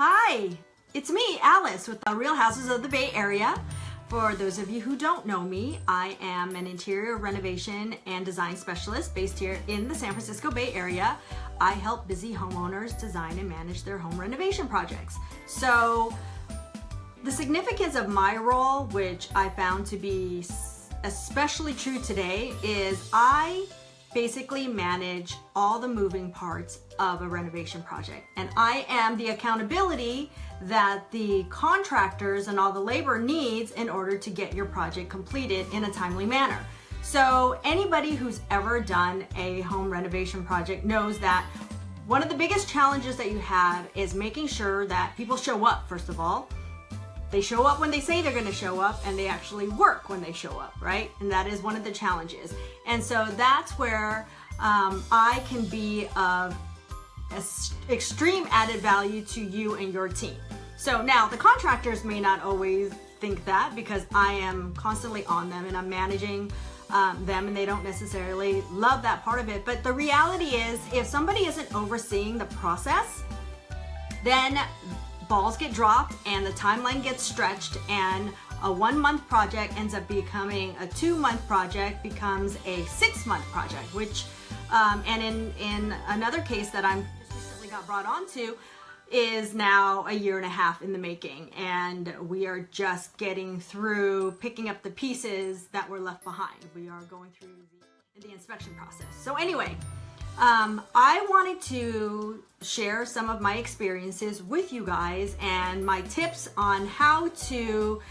Hi, it's me, Alice, with the Real Houses of the Bay Area. For those of you who don't know me, I am an interior renovation and design specialist based here in the San Francisco Bay Area. I help busy homeowners design and manage their home renovation projects. So the significance of my role, which I found to be especially true today, is I basically manage all the moving parts of a renovation project. And I am the accountability that the contractors and all the labor needs in order to get your project completed in a timely manner. So anybody who's ever done a home renovation project knows that one of the biggest challenges that you have is making sure that people show up, first of all. They show up when they say they're going to show up, and they actually work when they show up, right? And that is one of the challenges. And so that's where I can be of extreme added value to you and your team. So now the contractors may not always think that, because I am constantly on them and I'm managing them, and they don't necessarily love that part of it. But the reality is, if somebody isn't overseeing the process, then balls get dropped and the timeline gets stretched, and a 1 month project ends up becoming a 2 month project, becomes a 6 month project, which and in another case that I'm just recently got brought onto is now a 1.5 years in the making, and we are just getting through picking up the pieces that were left behind. We are going through the inspection process. So anyway, I wanted to share some of my experiences with you guys and my tips on how to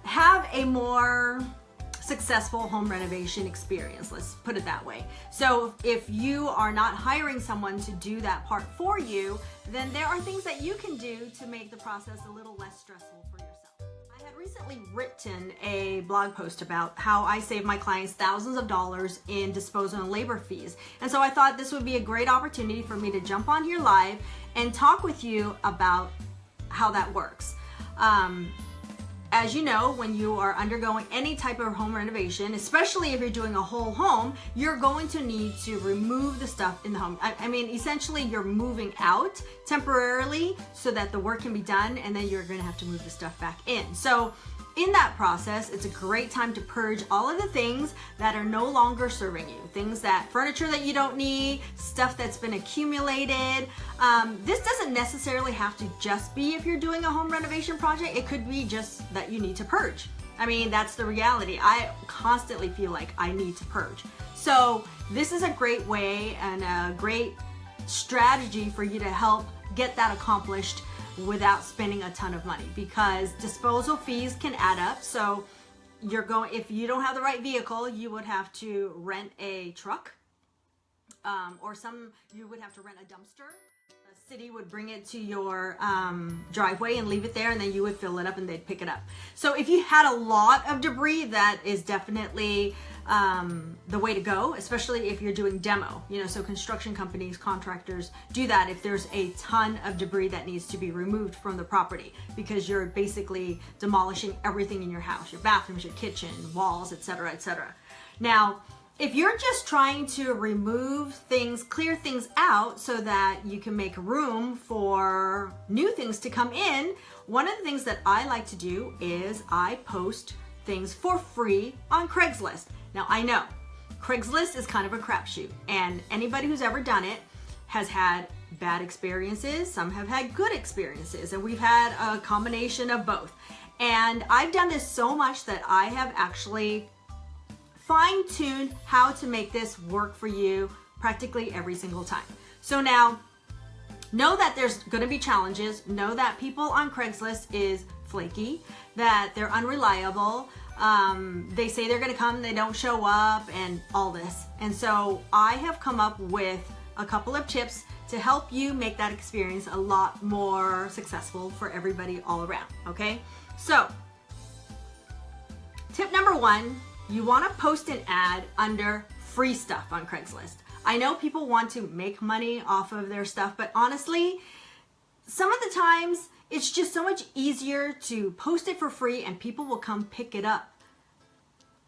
have a more successful home renovation experience. Let's put it that way. So if you are not hiring someone to do that part for you, then there are things that you can do to make the process a little less stressful for yourself. I had recently written a blog post about how I save my clients thousands of dollars in disposal and labor fees. And so I thought this would be a great opportunity for me to jump on here live and talk with you about how that works. As you know, when you are undergoing any type of home renovation, especially if you're doing a whole home, you're going to need to remove the stuff in the home. I mean, essentially you're moving out temporarily so that the work can be done, and then you're going to have to move the stuff back in. So in that process, it's a great time to purge all of the things that are no longer serving you. Furniture that you don't need, stuff that's been accumulated. This doesn't necessarily have to just be if you're doing a home renovation project. It could be just that you need to purge. I mean, that's the reality. I constantly feel like I need to purge. So this is a great way and a great strategy for you to help get that accomplished without spending a ton of money, because disposal fees can add up. So if you don't have the right vehicle, you would have to rent a truck, you would have to rent a dumpster. The city would bring it to your driveway and leave it there, and then you would fill it up and they'd pick it up. So if you had a lot of debris, that is definitely the way to go, especially if you're doing demo. So construction companies, contractors do that if there's a ton of debris that needs to be removed from the property, because you're basically demolishing everything in your house, your bathrooms, your kitchen, walls, etc., etc. Now, if you're just trying to remove things, clear things out so that you can make room for new things to come in, one of the things that I like to do is I post things for free on Craigslist. Now, I know Craigslist is kind of a crapshoot, and anybody who's ever done it has had bad experiences. Some have had good experiences, and we've had a combination of both. And I've done this so much that I have actually fine-tuned how to make this work for you practically every single time. So now, know that there's going to be challenges. Know that people on Craigslist is flaky, that they're unreliable. They say they're going to come, they don't show up, and all this. And so I have come up with a couple of tips to help you make that experience a lot more successful for everybody all around. Okay? So, tip number 1, you want to post an ad under free stuff on Craigslist. I know people want to make money off of their stuff, but honestly, some of the times it's just so much easier to post it for free and people will come pick it up,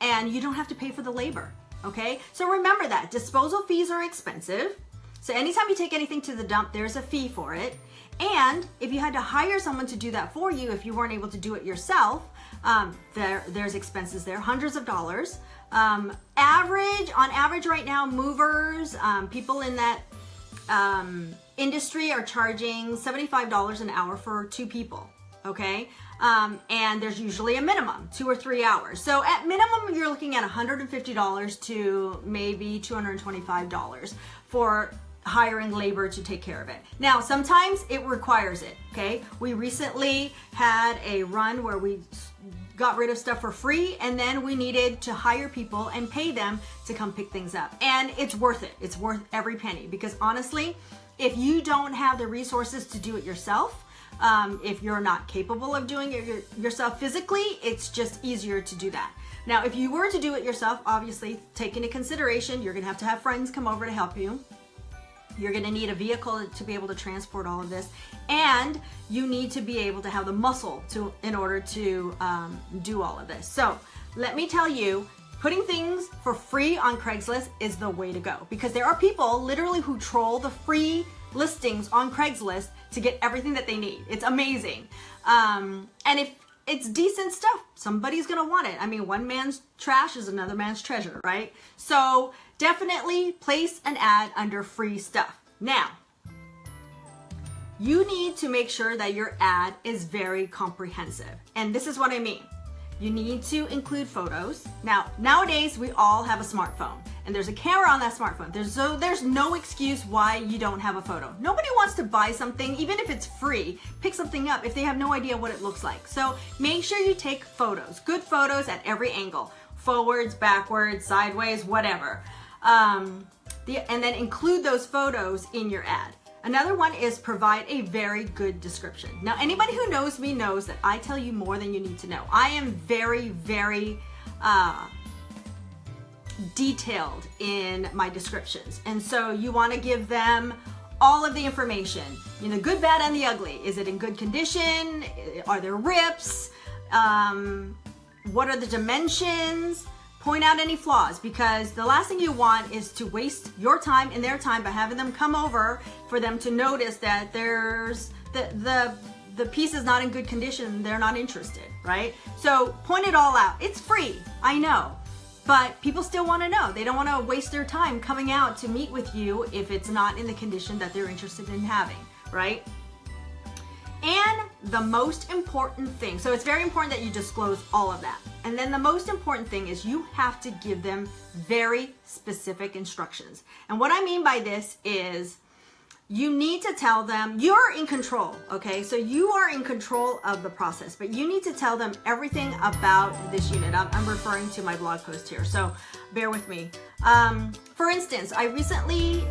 and you don't have to pay for the labor. Okay, so remember that disposal fees are expensive. So anytime you take anything to the dump, there's a fee for it. And if you had to hire someone to do that for you, if you weren't able to do it yourself, there's expenses there, hundreds of dollars. On average right now, movers, people in that industry are charging $75 an hour for 2 people, okay? And there's usually a minimum, 2 or 3 hours. So at minimum, you're looking at $150 to maybe $225 for hiring labor to take care of it. Now, sometimes it requires it, okay? We recently had a run where we got rid of stuff for free, and then we needed to hire people and pay them to come pick things up. And it's worth it. It's worth every penny, because honestly, if you don't have the resources to do it yourself, if you're not capable of doing it yourself physically, it's just easier to do that. Now, if you were to do it yourself, obviously take into consideration, you're gonna have to have friends come over to help you. You're gonna need a vehicle to be able to transport all of this, and you need to be able to have the muscle in order to do all of this. So let me tell you, putting things for free on Craigslist is the way to go, because there are people literally who troll the free listings on Craigslist to get everything that they need. It's amazing. And if it's decent stuff, somebody's gonna want it. I mean, one man's trash is another man's treasure, right? So definitely place an ad under free stuff. Now, you need to make sure that your ad is very comprehensive. And this is what I mean. You need to include photos. Now, nowadays, we all have a smartphone, and there's a camera on that smartphone. There's no excuse why you don't have a photo. Nobody wants to buy something, even if it's free, pick something up if they have no idea what it looks like. So make sure you take photos, good photos at every angle, forwards, backwards, sideways, whatever. And then include those photos in your ad. Another one is provide a very good description. Now, anybody who knows me knows that I tell you more than you need to know. I am very, very detailed in my descriptions. And so you want to give them all of the information, you know, good, bad, and the ugly. Is it in good condition? Are there rips? What are the dimensions? Point out any flaws, because the last thing you want is to waste your time and their time by having them come over for them to notice that there's the piece is not in good condition. They're not interested, right? So point it all out. It's free, I know, but people still want to know. They don't want to waste their time coming out to meet with you if it's not in the condition that they're interested in having, right? And the most important thing, so it's very important that you disclose all of that. And then the most important thing is you have to give them very specific instructions. And what I mean by this is you need to tell them you're in control, okay? So you are in control of the process, but you need to tell them everything about this unit. I'm referring to my blog post here, so bear with me. For instance, I recently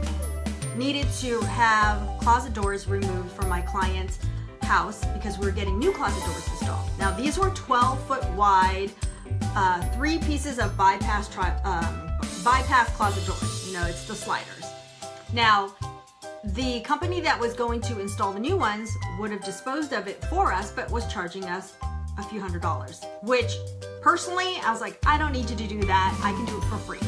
needed to have closet doors removed from my client's house because we're getting new closet doors installed. Now, these were 12-foot wide, 3 pieces of bypass closet doors. You know, it's the sliders. Now, the company that was going to install the new ones would have disposed of it for us, but was charging us a few $100s, which personally, I was like, I don't need you to do that. I can do it for free,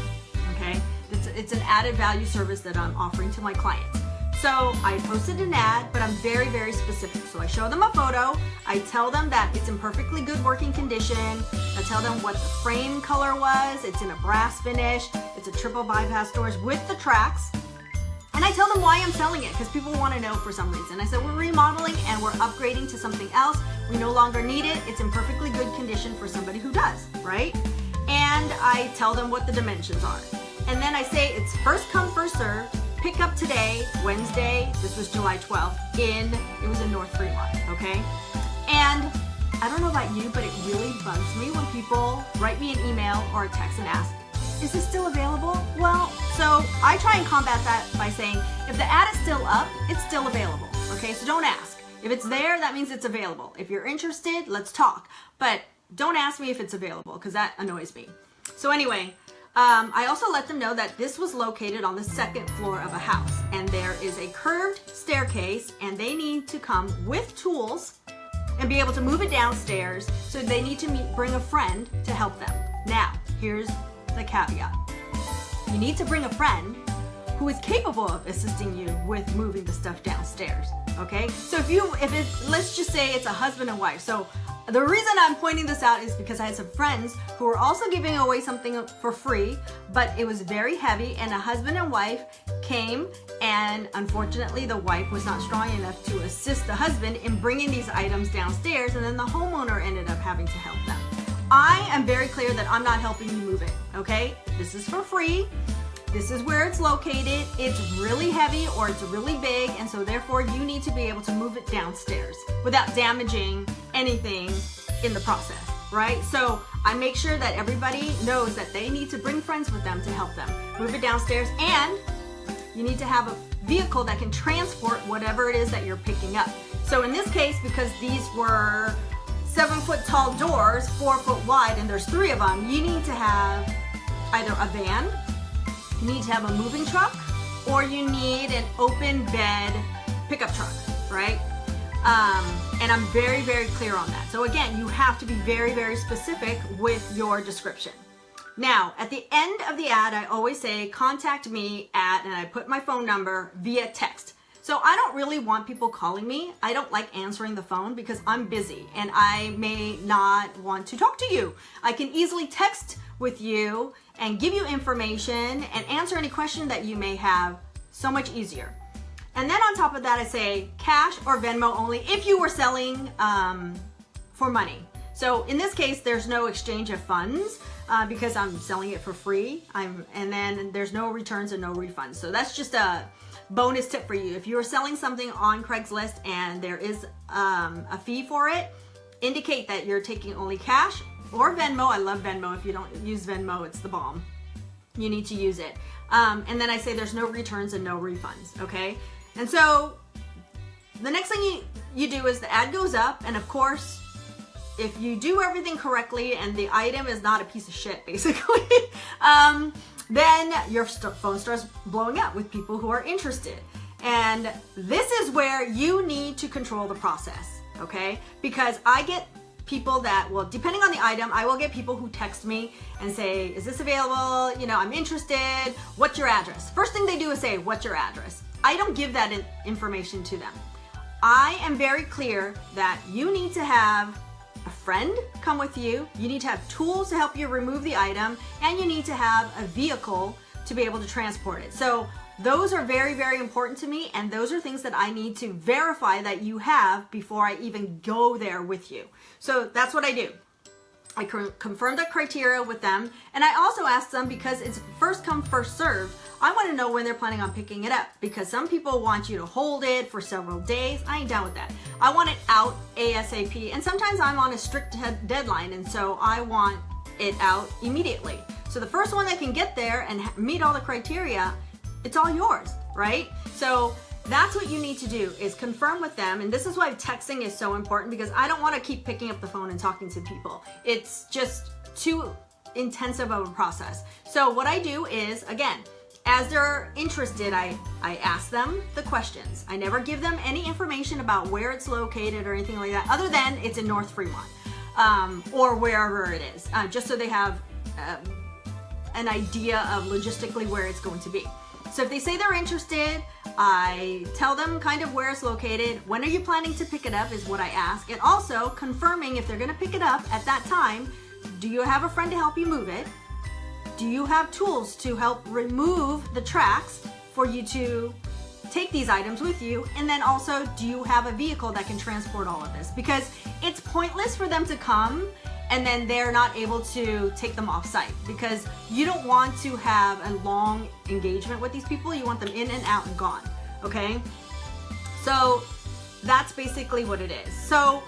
okay? It's an added value service that I'm offering to my clients. So I posted an ad, but I'm very, very specific. So I show them a photo. I tell them that it's in perfectly good working condition. I tell them what the frame color was. It's in a brass finish. It's a triple bypass doors with the tracks. And I tell them why I'm selling it, because people want to know for some reason. I said, we're remodeling and we're upgrading to something else. We no longer need it. It's in perfectly good condition for somebody who does, right? And I tell them what the dimensions are. And then I say it's first come, first serve. Pick up today, Wednesday, this was July 12th, it was in North Fremont, okay? And I don't know about you, but it really bugs me when people write me an email or a text and ask, is this still available? Well, so I try and combat that by saying, if the ad is still up, it's still available, okay? So don't ask. If it's there, that means it's available. If you're interested, let's talk. But don't ask me if it's available, because that annoys me. So anyway, I also let them know that this was located on the 2nd floor of a house, and there is a curved staircase, and they need to come with tools and be able to move it downstairs, so they need to bring a friend to help them. Now, here's the caveat. You need to bring a friend who is capable of assisting you with moving the stuff downstairs, okay? So let's just say it's a husband and wife. So the reason I'm pointing this out is because I had some friends who were also giving away something for free, but it was very heavy, and a husband and wife came, and unfortunately the wife was not strong enough to assist the husband in bringing these items downstairs, and then the homeowner ended up having to help them. I am very clear that I'm not helping you move it, okay? This is for free. This is where it's located. It's really heavy or it's really big, and so therefore you need to be able to move it downstairs without damaging anything in the process, right? So I make sure that everybody knows that they need to bring friends with them to help them move it downstairs, and you need to have a vehicle that can transport whatever it is that you're picking up. So in this case, because these were 7-foot tall doors, 4-foot wide, and there's 3 of them, you need to have either a van, you need to have a moving truck, or you need an open bed pickup truck, right? And I'm very, very clear on that. So again, you have to be very, very specific with your description. Now, at the end of the ad, I always say, contact me at, and I put my phone number via text. So I don't really want people calling me. I don't like answering the phone because I'm busy and I may not want to talk to you. I can easily text with you and give you information and answer any question that you may have so much easier. And then on top of that, I say cash or Venmo only if you were selling for money. So in this case, there's no exchange of funds because I'm selling it for free. And then there's no returns and no refunds. So that's just a bonus tip for you. If you're selling something on Craigslist and there is a fee for it, indicate that you're taking only cash or Venmo. I love Venmo. If you don't use Venmo, it's the bomb. You need to use it. And then I say there's no returns and no refunds, okay? And so the next thing you do is the ad goes up, and of course, if you do everything correctly and the item is not a piece of shit, basically, then your phone starts blowing up with people who are interested. And this is where you need to control the process, okay? Because I get people that, well, depending on the item, I will get people who text me and say, is this available? You know, I'm interested. What's your address? First thing they do is say, what's your address? I don't give that information to them. I am very clear that you need to have a friend come with you. You need to have tools to help you remove the item, and you need to have a vehicle to be able to transport it. So those are very, very important to me, and those are things that I need to verify that you have before I even go there with you. So that's what I do. I confirm the criteria with them, and I also ask them, because it's first come, first served, I want to know when they're planning on picking it up, because some people want you to hold it for several days. I ain't down with that. I want it out ASAP, and sometimes I'm on a strict deadline, and so I want it out immediately. So the first one that can get there and meet all the criteria, it's all yours, right? So that's what you need to do, is confirm with them. And this is why texting is so important, because I don't want to keep picking up the phone and talking to people. It's just too intensive of a process. So what I do is, again, as they're interested, I ask them the questions. I never give them any information about where it's located or anything like that, other than it's in North Fremont or wherever it is, just so they have an idea of logistically where it's going to be. So if they say they're interested, I tell them kind of where it's located. When are you planning to pick it up is what I ask. And also confirming if they're going to pick it up at that time, do you have a friend to help you move it? Do you have tools to help remove the tracks for you to take these items with you? And then also, do you have a vehicle that can transport all of this? Because it's pointless for them to come and then they're not able to take them off site, because you don't want to have a long engagement with these people. You want them in and out and gone, okay? So that's basically what it is. So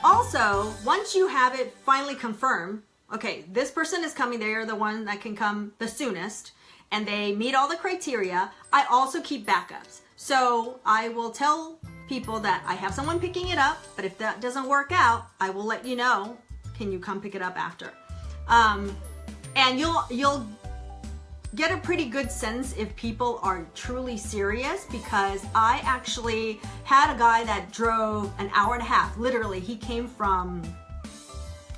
also, once you have it finally confirmed, okay, this person is coming, they're the one that can come the soonest, and they meet all the criteria, I also keep backups. So I will tell people that I have someone picking it up, but if that doesn't work out, I will let you know. Can you come pick it up after? And you'll get a pretty good sense if people are truly serious, because I actually had a guy that drove an hour and a half. Literally, he came from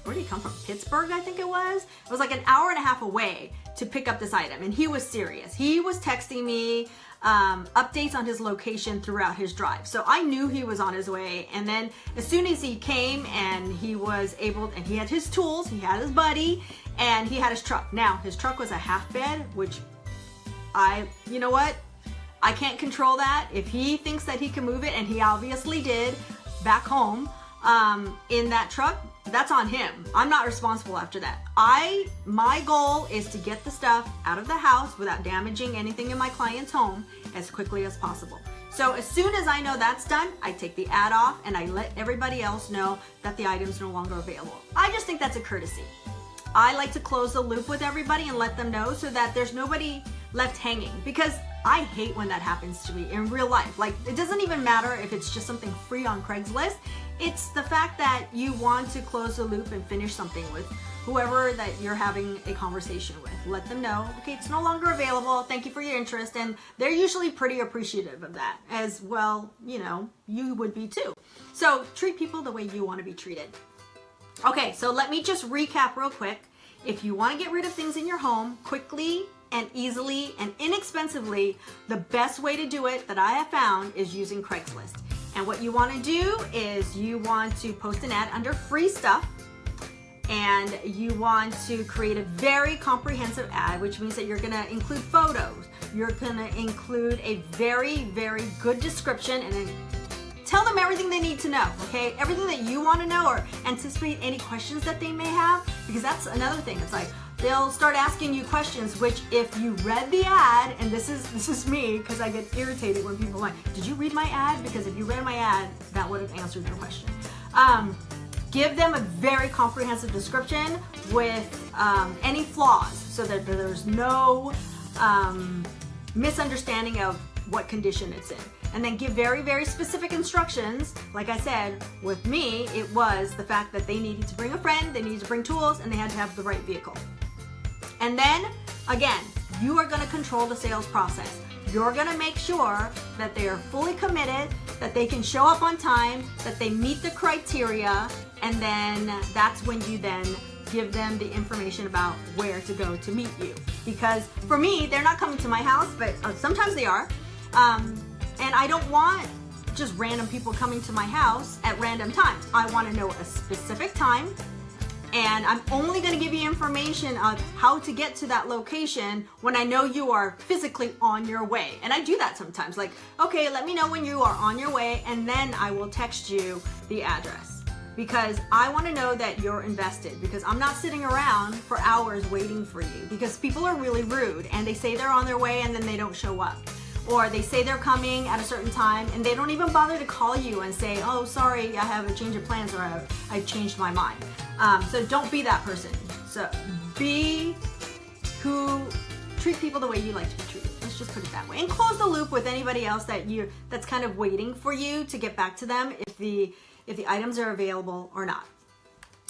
where did he come from? Pittsburgh, I think it was. It was like an hour and a half away to pick up this item. And he was serious. He was texting me updates on his location throughout his drive. So I knew he was on his way. And then as soon as he came and he was able, and he had his tools, he had his buddy, and he had his truck. Now, his truck was a half bed, which you know what? I can't control that. If he thinks that he can move it, and he obviously did back home in that truck, that's on him. I'm not responsible after that. My goal is to get the stuff out of the house without damaging anything in my client's home as quickly as possible. So as soon as I know that's done, I take the ad off and I let everybody else know that the item's no longer available. I just think that's a courtesy. I like to close the loop with everybody and let them know so that there's nobody left hanging, because I hate when that happens to me in real life. Like, it doesn't even matter if it's just something free on Craigslist. It's the fact that you want to close the loop and finish something with whoever that you're having a conversation with. Let them know, okay, it's no longer available. Thank you for your interest. And they're usually pretty appreciative of that as well. You know, you would be too. So treat people the way you want to be treated. Okay, so let me just recap real quick. If you want to get rid of things in your home quickly and easily and inexpensively, the best way to do it that I have found is using Craigslist. And what you want to do is you want to post an ad under free stuff, and you want to create a very comprehensive ad, which means that you're going to include photos. You're going to include a very, very good description, and then tell them everything they need to know, okay? Everything that you want to know, or anticipate any questions that they may have, because that's another thing. It's like they'll start asking you questions, which if you read the ad, and this is me, because I get irritated when people are like, did you read my ad? Because if you read my ad, that would have answered your question. Give them a very comprehensive description with any flaws, so that there's no misunderstanding of what condition it's in. And then give very, very specific instructions. Like I said, with me, it was the fact that they needed to bring a friend, they needed to bring tools, and they had to have the right vehicle. And then, again, you are gonna control the sales process. You're gonna make sure that they are fully committed, that they can show up on time, that they meet the criteria, and then that's when you then give them the information about where to go to meet you. Because for me, they're not coming to my house, but sometimes they are. And I don't want just random people coming to my house at random times. I want to know a specific time, and I'm only going to give you information on how to get to that location when I know you are physically on your way. And I do that sometimes, like, okay, let me know when you are on your way, and then I will text you the address. Because I want to know that you're invested, because I'm not sitting around for hours waiting for you, because people are really rude and they say they're on their way and then they don't show up. Or they say they're coming at a certain time and they don't even bother to call you and say, oh, sorry, I have a change of plans, or I changed my mind. So don't be that person. So treat people the way you like to be treated. Let's just put it that way. And close the loop with anybody else that's kind of waiting for you to get back to them if the items are available or not.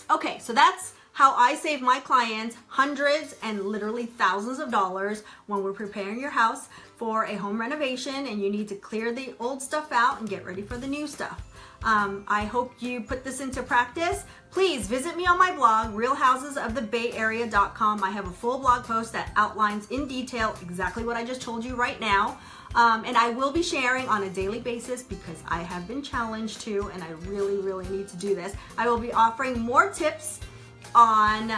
Okay, so that's how I save my clients hundreds and literally thousands of dollars when we're preparing your house for a home renovation and you need to clear the old stuff out and get ready for the new stuff. I hope you put this into practice. Please visit me on my blog, realhousesofthebayarea.com. I have a full blog post that outlines in detail exactly what I just told you right now. And I will be sharing on a daily basis, because I have been challenged to, and I really, really need to do this. I will be offering more tips on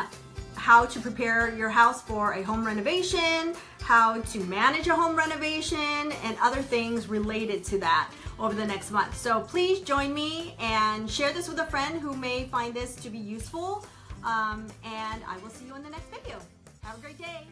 how to prepare your house for a home renovation, how to manage a home renovation, and other things related to that over the next month. So please join me and share this with a friend who may find this to be useful. And I will see you in the next video. Have a great day.